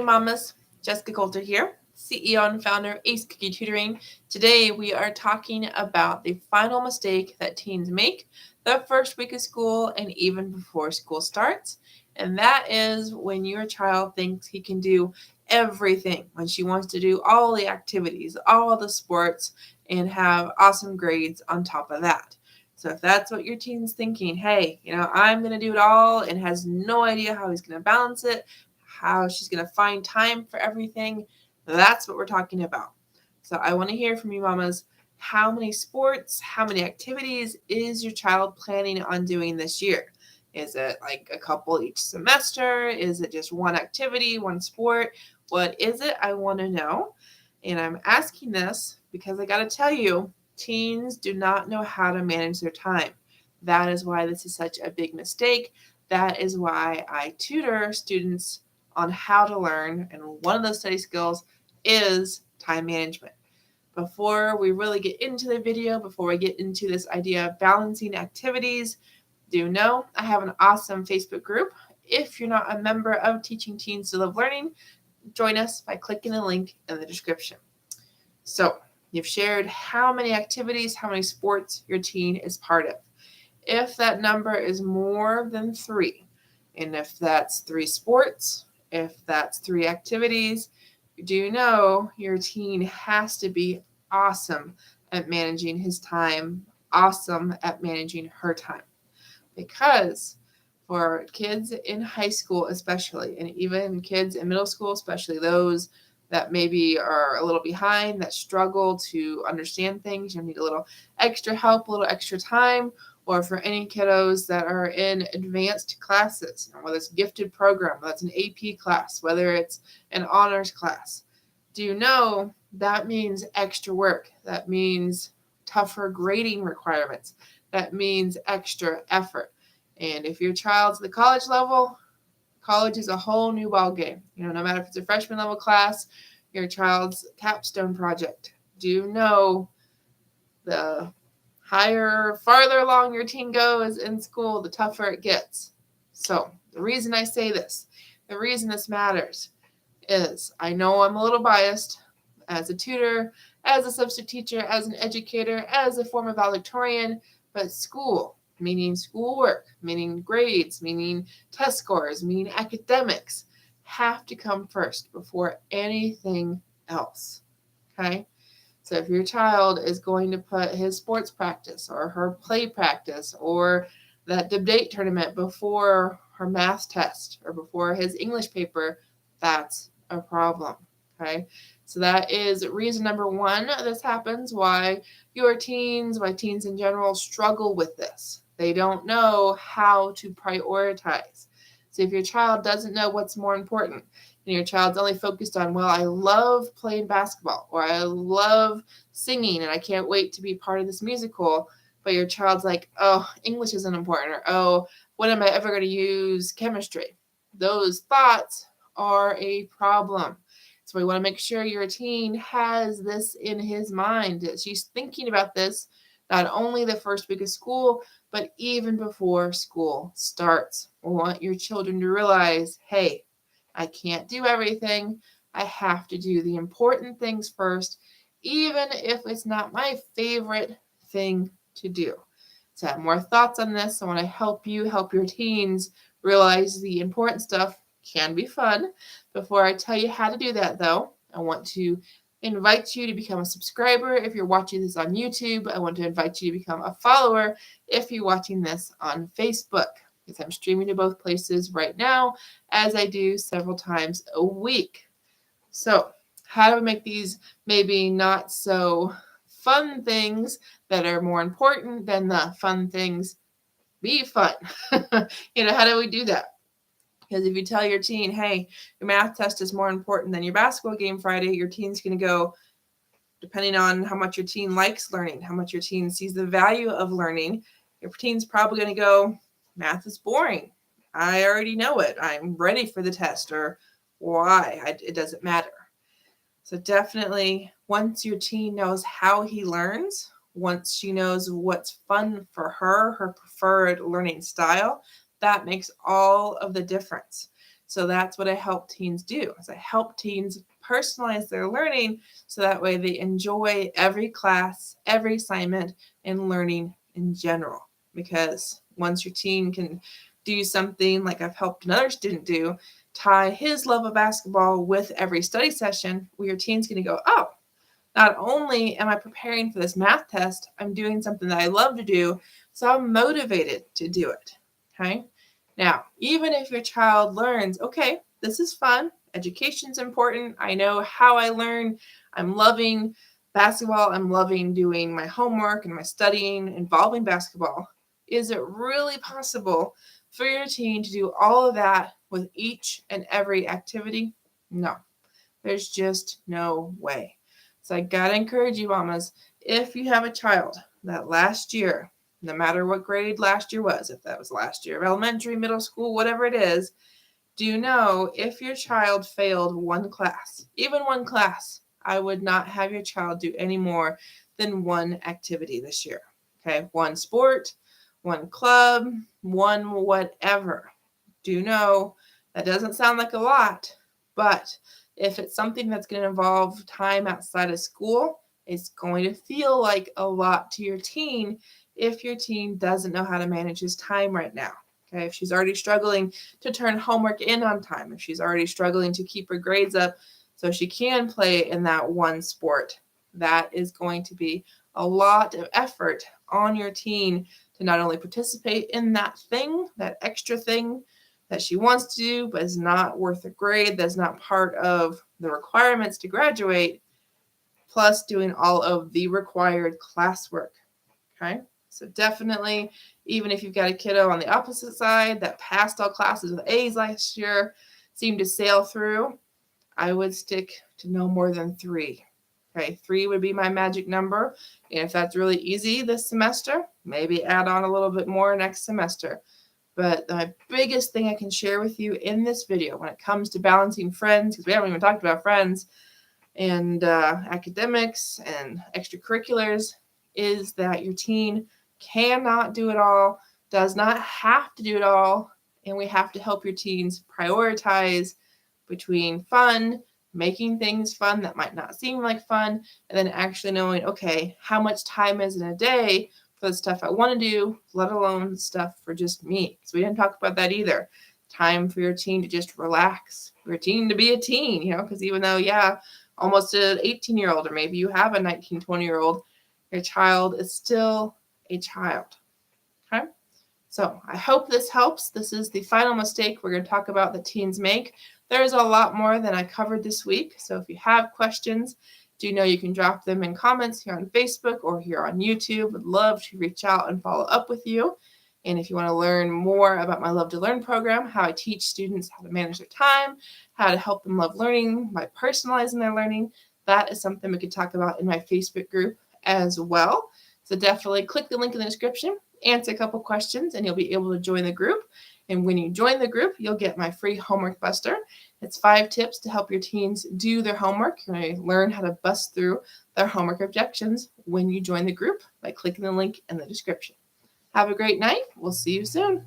Mamas, Jessica Coulter here, CEO and founder of Ace Cookie Tutoring. Today we are talking about the final mistake that teens make the first week of school and even before school starts. And that is when your child thinks he can do everything, when she wants to do all the activities, all the sports, and have awesome grades on top of that. So if that's what your teen's thinking, hey, I'm going to do it all and has no idea how he's going to balance it, how she's going to find time for everything, that's what we're talking about. So I want to hear from you mamas. How many sports, how many activities is your child planning on doing this year? Is it like a couple each semester? Is it just one activity, one sport? What is it? I want to know. And I'm asking this because I got to tell you, teens do not know how to manage their time. That is why this is such a big mistake. That is why I tutor students on how to learn. And one of those study skills is time management. Before we really get into the video, before we get into this idea of balancing activities, do know I have an awesome Facebook group. If you're not a member of Teaching Teens to Love Learning, join us by clicking the link in the description. So you've shared how many activities, how many sports your teen is part of. If that number is more than 3, and if that's 3 sports, if that's 3 activities, do know your teen has to be awesome at managing his time, awesome at managing her time. Because for kids in high school especially, and even kids in middle school, especially those that maybe are a little behind, that struggle to understand things, you need a little extra help, a little extra time, or for any kiddos that are in advanced classes, whether it's a gifted program, whether it's an AP class, whether it's an honors class, do you know that means extra work? That means tougher grading requirements. That means extra effort. And if your child's at the college level, college is a whole new ball game. No matter if it's a freshman level class, your child's capstone project. Do you know the higher, farther along your teen goes in school, the tougher it gets? So the reason I say this, the reason this matters is I know I'm a little biased as a tutor, as a substitute teacher, as an educator, as a former valedictorian, but school, meaning schoolwork, meaning grades, meaning test scores, meaning academics, have to come first before anything else, okay? So if your child is going to put his sports practice or her play practice or that debate tournament before her math test or before his English paper, that's a problem, okay? So that is reason number 1 this happens, why teens in general struggle with this. They don't know how to prioritize. So if your child doesn't know what's more important, and your child's only focused on, well, I love playing basketball, or I love singing, and I can't wait to be part of this musical, but your child's like, oh, English isn't important, or oh, when am I ever going to use chemistry? Those thoughts are a problem. So we want to make sure your teen has this in his mind. She's thinking about this not only the first week of school, but even before school starts. We want your children to realize, hey, I can't do everything. I have to do the important things first, even if it's not my favorite thing to do. To have more thoughts on this, I want to help you help your teens realize the important stuff can be fun. Before I tell you how to do that, though, I want to invite you to become a subscriber if you're watching this on YouTube. I want to invite you to become a follower if you're watching this on Facebook, because I'm streaming to both places right now, as I do several times a week. So how do we make these maybe not so fun things that are more important than the fun things be fun? How do we do that? Because if you tell your teen, hey, your math test is more important than your basketball game Friday, your teen's going to go, depending on how much your teen likes learning, how much your teen sees the value of learning, your teen's probably going to go, math is boring. I already know it. I'm ready for the test, or why? It doesn't matter. So definitely, once your teen knows how he learns, once she knows what's fun for her preferred learning style, that makes all of the difference. So that's what I help teens do, is I help teens personalize their learning so that way they enjoy every class, every assignment, and learning in general. Because once your teen can do something like I've helped another student do, tie his love of basketball with every study session, where your teen's going to go, oh, not only am I preparing for this math test, I'm doing something that I love to do, so I'm motivated to do it. Okay? Now, even if your child learns, okay, this is fun, education's important, I know how I learn, I'm loving basketball, I'm loving doing my homework and my studying involving basketball, is it really possible for your teen to do all of that with each and every activity? No, there's just no way. So I gotta encourage you, mamas, if you have a child that last year, no matter what grade last year was, if that was last year of elementary, middle school, whatever it is, do know if your child failed one class, even one class, I would not have your child do any more than one activity this year. Okay, one sport, one club, one whatever. Do know that doesn't sound like a lot, but if it's something that's going to involve time outside of school, it's going to feel like a lot to your teen if your teen doesn't know how to manage his time right now. Okay, if she's already struggling to turn homework in on time, if she's already struggling to keep her grades up so she can play in that one sport, that is going to be a lot of effort on your teen to not only participate in that thing, that extra thing that she wants to do, but is not worth a grade, that's not part of the requirements to graduate, plus doing all of the required classwork. Okay, so definitely, even if you've got a kiddo on the opposite side that passed all classes with A's last year, seemed to sail through, I would stick to no more than 3. Okay, 3 would be my magic number. And if that's really easy this semester, maybe add on a little bit more next semester. But my biggest thing I can share with you in this video when it comes to balancing friends, because we haven't even talked about friends, and academics and extracurriculars, is that your teen cannot do it all, does not have to do it all, and we have to help your teens prioritize between fun, making things fun that might not seem like fun, and then actually knowing, okay, how much time is in a day for the stuff I want to do, let alone stuff for just me. So we didn't talk about that either. Time for your teen to just relax, for your teen to be a teen, because even though, yeah, almost an 18-year-old, or maybe you have a 19, 20-year-old, your child is still a child. Okay? So I hope this helps. This is the final mistake we're going to talk about that teens make. There's a lot more than I covered this week. So if you have questions, do know you can drop them in comments here on Facebook or here on YouTube. Would love to reach out and follow up with you. And if you want to learn more about my Love to Learn program, how I teach students how to manage their time, how to help them love learning by personalizing their learning, that is something we could talk about in my Facebook group as well. So definitely click the link in the description, answer a couple questions, and you'll be able to join the group. And when you join the group, you'll get my free homework buster. It's 5 tips to help your teens do their homework. You're going to learn how to bust through their homework objections when you join the group by clicking the link in the description. Have a great night. We'll see you soon.